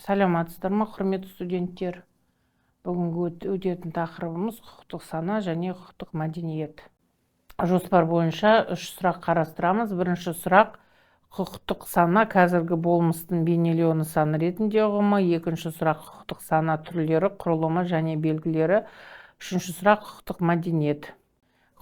Саламатсыздар ма, құрметті студенттер? Бүгінгі өтетін тақырыбымыз құқықтық сана және құқықтық мәдениет. Жоспар бойынша 3 сұрақ қарастырамыз. Бірінші сұрақ: құқықтық сана қазіргі болмыстың бейнелеу нысаны ретінде ұғымы. Екінші сұрақ: құқықтық сана түрлері, құрылымы және белгілері. Үшінші сұрақ: құқықтық мәдениет.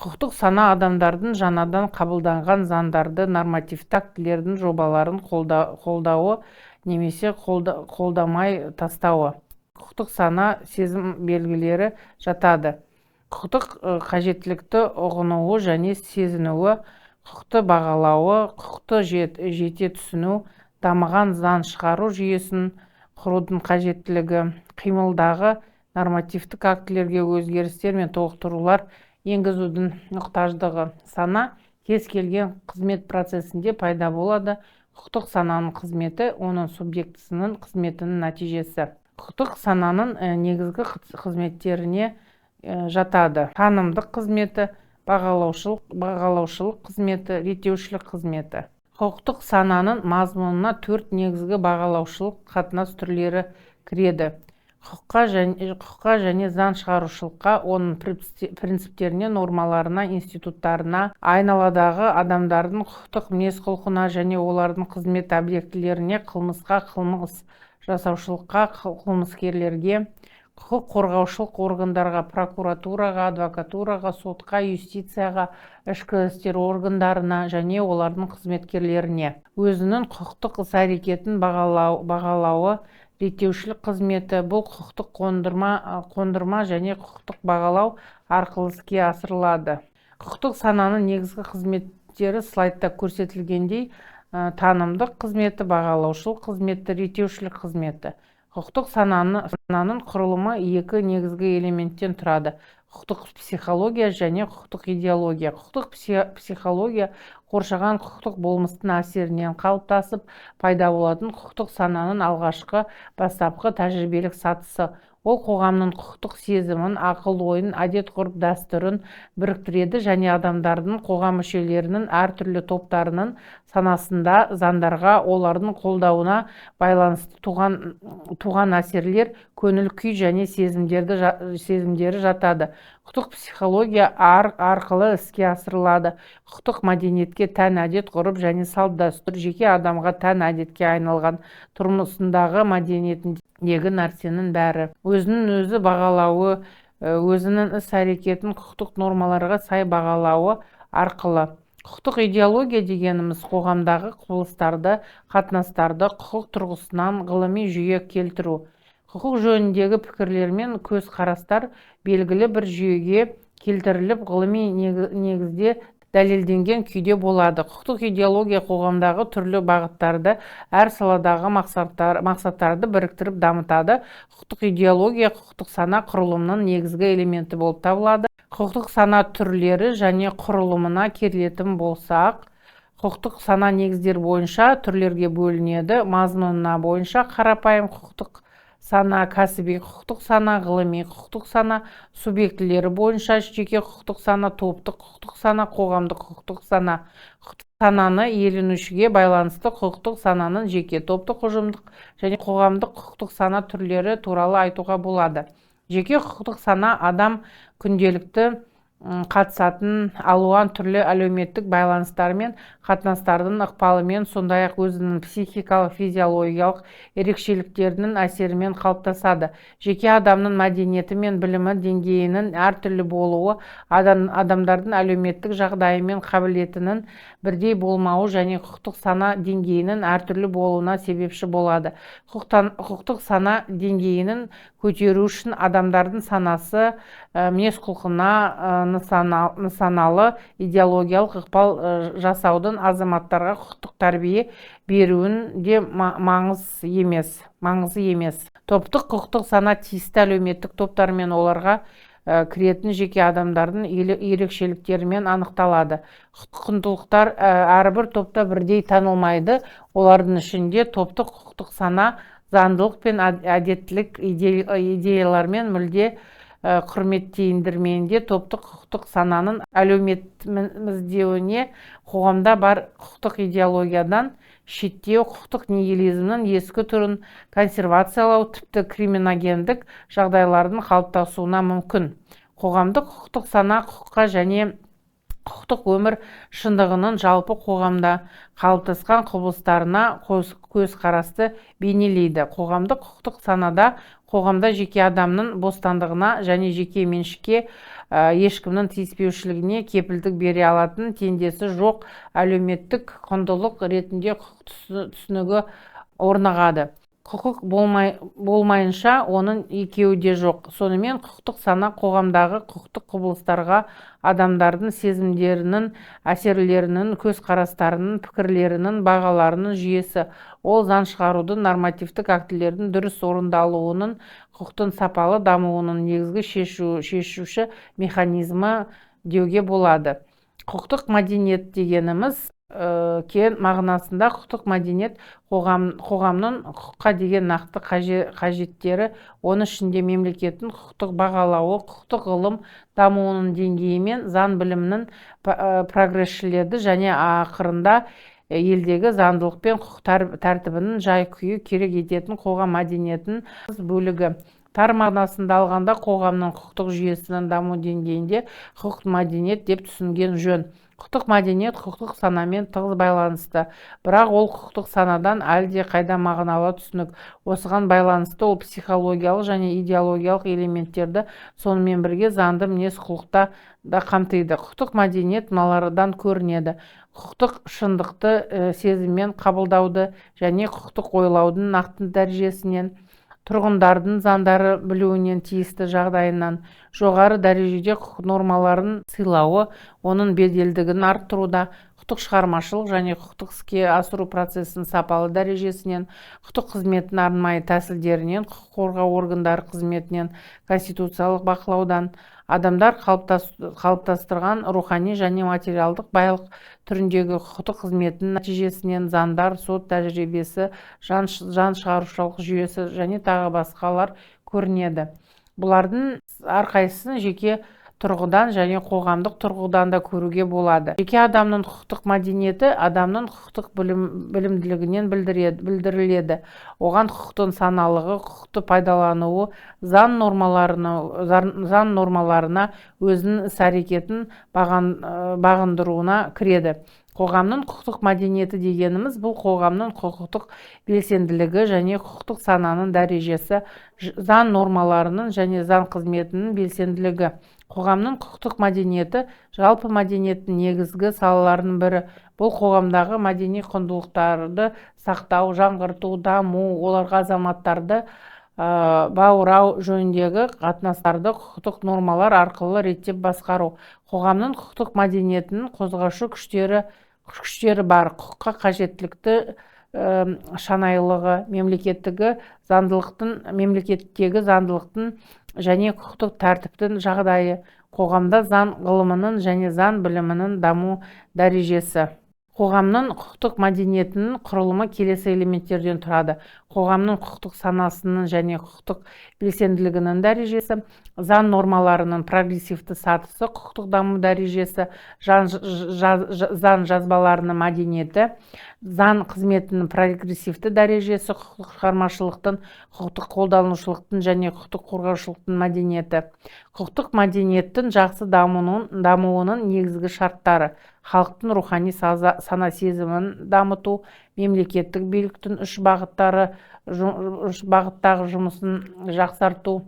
Құқықтық сана адамдардың жаңадан қабылданған заңдарды, нормативті актілердің жобаларын қолдауы немесе қолдамай тастауы. Құқықтық сана сезім белгілері жатады. Құқықтық қажеттілікті ұғынуы және сезінуі, құқықты бағалауы, құқықты жете түсіну, дамыған заң шығару жүйесін құрудың қажеттілігі, қимылдағы нормативтік актілерге өзгерістер мен толықтырулар енгізудің мұқтаждығы. Сана кез келген қызмет процесінде пайда болады. Құқықтық сананың қызметі оның субъектісінің қызметінің нәтижесі. Құқықтық сананың негізгі қызметтеріне жатады: танымдық қызметі, бағалаушылық қызметі, реттеушілік қызметі. Құқықтық сананың мазмұнына 4 негізгі бағалаушылық қатынас түрлері кіреді: құқыққа және заң шығарушылыққа, оның принциптеріне, нормаларына, институттарына, айналадағы адамдардың құқықтық мінез-құлқына және олардың қызмет объектілеріне, қылмысқа, қылмыс жасаушылыққа, қылмыскерлерге, құқық қорғаушылық органдарға, прокуратураға, адвокатураға, сотқа, юстицияға, ішкі істер органдарына және олардың қызметкерлеріне. Өзінің құқықтық іс-әрекетін бағалауы, реттеушілік қызметі. Бұл құқықтық қондырма және құқықтық бағалау арқылы іске асырылады. Құқықтық сананың негізгі қызметтері слайдта көрсетілгендей: танымдық қызметі, бағалаушылық қызметі, реттеушілік қызметі. Құқықтық сананың құрылымы 2 негізгі элементтен тұрады: құқықтық психология және құқықтық идеология. Құқықтық психология қоршаған құқықтық болмыстың әсерінен қалыптасып пайда болатын құқықтық сананың алғашқы бастапқы тәжірибелік сатысы. Ол қоғамның құқықтық сезімін, ақыл-ойын, әдет-ғұрып дәстүрін біріктіреді және адамдардың, қоғам мүшелерінің әртүрлі топтарының санасында заңдарға, олардың қолдауына байланысты туған әсерлер, көңіл-күй және сезімдері жатады. Құқықтық психология арқылы іске асырылады. Құқықтық мәдениетке тән әдет-ғұрып және салт-дәстүр жеке адамға тән әдетке айналған. Тұрмысындағы мәдениетіндегі нәрсенің бәрі өзінің-өзі бағалауы, өзінің іс-әрекетін құқықтық нормаларға сай бағалауы арқылы. Құқықтық идеология дегеніміз қоғамдағы құбылыстарды, қатынастарды құқық тұрғысынан ғылыми жүйе келтіру. Құқық жөніндегі пікірлер мен көзқарастар белгілі бір жүйеге келтіріліп, ғылыми негізде дәлелденген күйде болады. Құқықтық идеология қоғамдағы түрлі бағыттарды, әр саладағы мақсаттарды біріктіріп дамытады. Құқықтық идеология құқықтық сана құрылымының негізгі элементі болып табылады. Құқықтық сана түрлері және құрылымына келетін болсақ, құқықтық сана негіздер бойынша түрлерге бөлінеді. Мазмұнына бойынша қарапайым құқықтық сана, кәсіби құқықтық сана, ғылыми құқықтық сана, субъектілері бойынша жеке құқықтық сана, топтық құқықтық сана, қоғамдық құқықтық сана. Құқықтық сананы иеленушіге байланысты құқықтық сананың жеке, топтық, ұжымдық және қоғамдық құқықтық сана түрлері туралы айтуға болады. Жеке құқықтық сана адам күнделікті қатысатын алуан түрлі әлеуметтік байланыстар мен қатынастардың ықпалымен, сондай-ақ өзінің психикалық, физиологиялық ерекшеліктерінің әсерімен қалыптасады. Жеке адамның мәдениеті мен білімі деңгейінің әртүрлі болуы, адамдардың әлеуметтік жағдайы мен қабілетінің бірдей болмауы және құқықтық сана деңгейінің әртүрлі болуына себепші болады. Құқықтық сана деңгейінің көтеру үшін адамдардың санасы, мінез-құлқына нысаналы идеологиялық ықпал жасаудың азаматтарға құқықтық тәрбие беруін де маңызы емес. Топтық құқықтық сана тиісті әлеуметтік топтар мен оларға кіретін жеке адамдардың ерекшеліктерімен анықталады. Құндылықтар әрбір топта бірдей танылмайды. Олардың ішінде топтық құқықтық сана заңдылық пен әдеттілік идеялармен мүлде құрметтейіндірменде топтық құқықтық сананың әлеуметтіміздеуіне қоғамда бар құқықтық идеологиядан шеттеу құқықтық нигилизмнің ескі түрін консервациялау тіпті криминогендік жағдайлардың қалыптасуына мүмкін. Қоғамдық құқықтық сана құқыққа және құқықтық өмір шындығының жалпы қоғамда қалыптасқан құбылыстарына көзқарасты бейнелейді. Қоғамдық құқықтық санада қоғамда жеке адамның бостандығына және жеке меншікке ешкімнің тиіспеушілігіне кепілдік бере алатын теңдесі жоқ әлеуметтік құндылық ретінде құқық түсінігі орнығады. Құқық болмайынша оның екеуі де жоқ. Сонымен құқықтық сана қоғамдағы құқықтық құбылыстарға адамдардың сезімдерінің, әсерлерінің, көзқарастарының, пікірлерінің, бағаларының жүйесі. Ол заң шығарудың, нормативтік актілердің дұрыс орындалуының, құқықтың сапалы дамуының негізгі шешуші механизмі деуге болады. Құқықтық мәдениет дегеніміз кең мағынасында құқықтық мәдениет қоғамның құқыққа деген нақты қажеттері, оның ішінде мемлекеттің құқықтық бағалауы, құқықтық ғылым дамуының деңгейі мен заң білімінің прогрессшіледі және ақырында елдегі заңдылық пен құқық тәртібінің жай-күйі керек ететін қоғам мәдениетінің бөлігі. Тар мағынасында алғанда қоғамның құқықтық жүйесінің даму деңгейінде құқықтық мәдениет деп түсінген жөн. Құқықтық мәдениет құқықтық санамен тығыз байланысты, бірақ ол құқықтық санадан әлде қайда мағыналы түсінік. Осыған байланысты ол психологиялық және идеологиялық элементтерді сонымен бірге заңды мінез-құлықта да қамтиды. Құқықтық мәдениет мыналардан көрінеді: құқықтық шындықты сезіммен қабылдауды және құқықтық ойлаудың нақты дәрежесінен, тұрғындардың заңдарды білуінен, тиісті жағдайынан, жоғары дәрежеде құқық нормаларын сыйлауы, оның беделдігін арттыруда, құқықтық шығармашылық және құқықтық іске асыру процесінің сапалы дәрежесінен, құқықтық қызметтің арнайы тәсілдерінен, құқық қорғау органдары қызметінен, конституциялық бақылаудан, адамдар қалыптастырған рухани және материалдық байлық түріндегі құқықтық қызметтің нәтижесінен, заңдар, сот тәжірибесі, заң шығарушылық жүйесі және тағы басқалар көрінеді. Бұлардың әрқайсысын жеке тұрғыдан және қоғамдық тұрғыдан да көруге болады. Жеке адамның құқықтық мәдениеті адамның құқықтық білімділігінен білдіріледі. Оған құқықтың саналығы, құқықты пайдалануы, заң нормаларына өзінің іс-әрекетін бағындыруына кіреді. Қоғамның құқықтық мәдениеті дегеніміз бұл қоғамның құқықтық белсенділігі және құқықтық сананың дәрежесі, заң нормаларының және заң қызметінің белсенділігі. Қоғамның құқықтық мәдениеті жалпы мәдениеттің негізгі салаларының бірі. Бұл қоғамдағы мәдени құндылықтарды сақтау, жаңғырту, даму, оларға азаматтарды баурау жөніндегі қатынастарды құқықтық нормалар арқылы реттеп басқару. Қоғамның құқықтық мәдениетінің қозғаушы күштері бар: құқыққа қажеттілікті шанайлығы, мемлекеттегі заңдылықтың және құқықтық тәртіптің жағдайы, қоғамда заң ғылымының және заң білімінің даму дәрежесі. Қоғамның құқықтық мәдениетінің құрылымы келесі элементтерден тұрады: қоғамның құқықтық санасының және құқықтық белсенділігінің дәрежесі, заң нормаларының прогрессивті сатысы, құқықтық даму дәрежесі, заң жазбаларының мәдениеті, заң қызметінің прогрессивті дәрежесі, құқықтық шығармашылықтың, құқықтық қолданушылықтың және құқықтық қорғаушылықтың мәдениеті. Құқықтық мәдениеттің жақсы дамуының негізгі шарттары: халықтың рухани сана сезімін дамыту, мемлекеттік биліктің үш бағыттағы жұмысын жақсарту,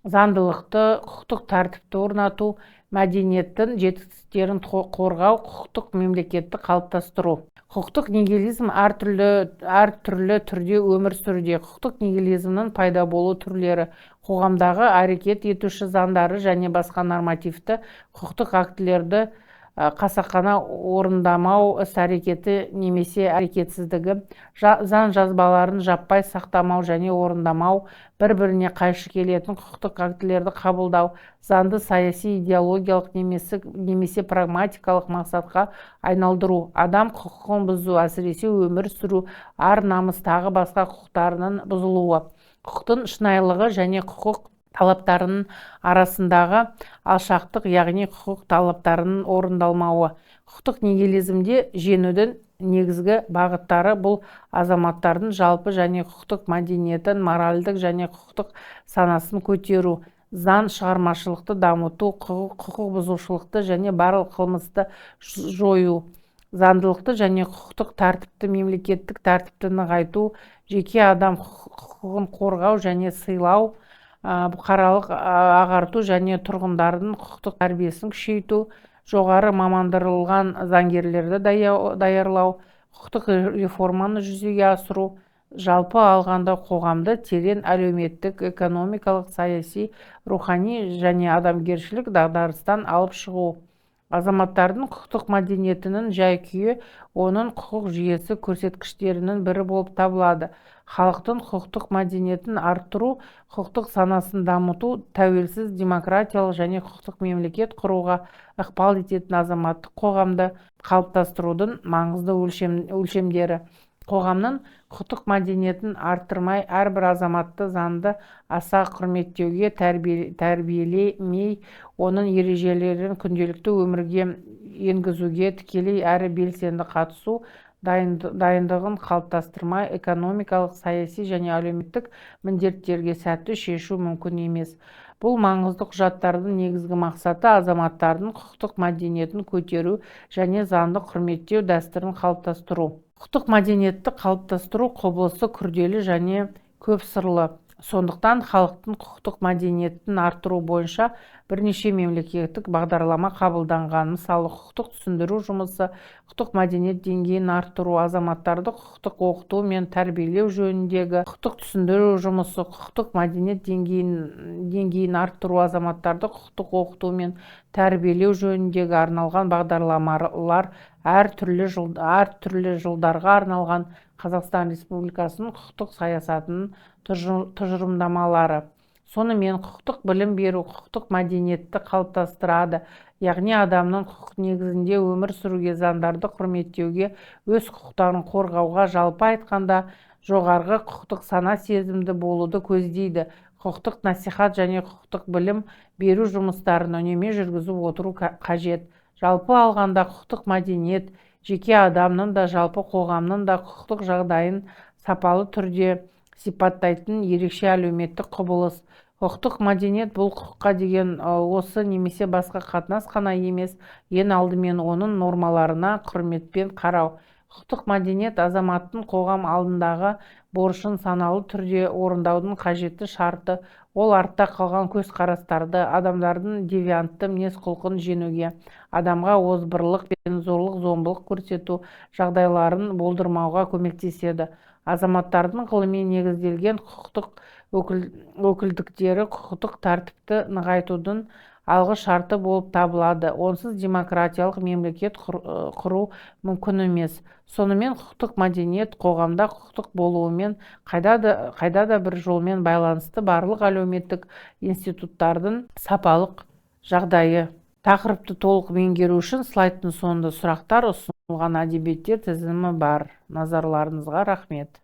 заңдылықты, құқықтық тәртіпті орнату, мәдениеттің жетістіктерін қорғау, құқықтық мемлекетті қалыптастыру. Құқықтық нигилизм әртүрлі түрде өмір сүруде. Құқықтық нигилизмнің пайда болу түрлері: қоғамдағы әрекет етуші заңдары және басқа нормативті құқықтық актілерді қасақана орындамау, іс-әрекеті немесе әрекетсіздігі, заң жазбаларын жаппай сақтамау және орындамау, бір-біріне қайшы келетін құқықтық актілерді қабылдау, заңды саяси, идеологиялық немесе прагматикалық мақсатқа айналдыру, адам құқығын бұзу, әсіресе өмір сүру, ар-намыс тағы басқа құқықтарының бұзылуы. Құқықтың шынайылығы және құқық талаптарының арасындағы алшақтық, яғни құқық талаптарының орындалмауы. Құқықтық нигилизмде жеңудің негізгі бағыттары бұл азаматтардың жалпы және құқықтық мәдениетін, моральдық және құқықтық санасын көтеру, заң шығармашылықты дамыту, құқық бұзушылықты және барлық қылмысты жою, заңдылықты және құқықтық тәртіпті, мемлекеттік тәртіпті нығайту, жеке адам құқығын қорғау және сыйлау, бұқаралық ағарту және тұрғындардың құқықтық тәрбиесін күшейту, жоғары мамандырылған заңгерлерді даярлау, құқықтық реформаны жүзеге асыру, жалпы алғанда қоғамды терең әлеуметтік, экономикалық, саяси, рухани және адамгершілік дағдарыстан алып шығу. Азаматтардың құқықтық мәдениетінің жай-күйі оның құқық жүйесі көрсеткіштерінің бірі болып табылады. Халықтың құқықтық мәдениетін арттыру, құқықтық санасын дамыту, тәуелсіз демократиялық және құқықтық мемлекет құруға ықпал ететін азаматтық қоғамды қалыптастырудың маңызды өлшемдері. Қоғамның құқықтық мәдениетін арттырмай, әрбір азаматты заңды аса құрметтеуге тәрбиелемей, оның ережелерін күнделікті өмірге енгізуге тікелей әрі белсенді қатысу дайындығын қалыптастырмай, экономикалық, саяси және әлеуметтік міндеттерге сәтті шешу мүмкін емес. Бұл маңызды құжаттардың негізгі мақсаты азаматтардың құқықтық мәдениетін көтеру және заңды құрметтеу дәстүрін қалыптастыру. Құқықтық мәдениетті қалыптастыру құбылысы күрделі және көп сырлы. Сондықтан халықтың құқықтық мәдениетін арттыру бойынша бірнеше мемлекеттік бағдарлама қабылданған. Мысалы, құқықтық түсіндіру жұмысы, құқықтық мәдениет деңгейін арттыру, азаматтарды құқықтық оқыту мен тәрбиелеу жөніндегі құқықтық түсіндіру жұмысы, құқықтық мәдениет деңгейін арттыру, азаматтарды құқықтық оқыту мен тәрбиелеу жөніндегі арналған бағдарламалар, әртүрлі жылдарға арналған Қазақстан Республикасының құқықтық саясатының тұжырымдамалары. Сонымен құқықтық білім беру құқықтық мәдениетті қалыптастырады, яғни адамның құқық негізінде өмір сүруге, заңдарды құрметтеуге, өз құқықтарын қорғауға, жалпы айтқанда жоғарғы құқықтық сана сезімді болуды көздейді. Құқықтық насихат және құқықтық білім беру жұмыстарын үнемі жүргізіп отыру қажет. Жалпы алғанда құқықтық мәдениет жеке адамның да жалпы қоғамның да құқықтық жағдайын сапалы түрде сипаттайтын ерекше әлеуметтік құбылыс. Құқықтық мәдениет бұл құқыққа деген осы немесе басқа қатынас қана емес, ең алдымен оның нормаларына құрметпен қарау. Құқықтық мәдениет азаматтың қоғам алдындағы борышын саналы түрде орындаудың қажетті шарты. Ол артта қалған көзқарастарды, адамдардың девиантты мінез-құлқын жеңуге, адамға озбырлық пен зорлық-зомбылық көрсету жағдайларын болдырмауға көмектеседі. Азаматтардың ғылыми негізделген құқықтық өкілдіктері құқықтық тәртіпті нығайтудың алғы шарты болып табылады. Онсыз демократиялық мемлекет құру мүмкін емес. Сонымен құқықтық мәдениет қоғамда құқықтық болуымен қайда да бір жолмен байланысты барлық әлеуметтік институттардың сапалық жағдайы. Тақырыпты толық меңгеру үшін слайдтың соңында сұрақтар, ұсынылған әдебиеттер тізімі бар. Назарларыңызға рахмет.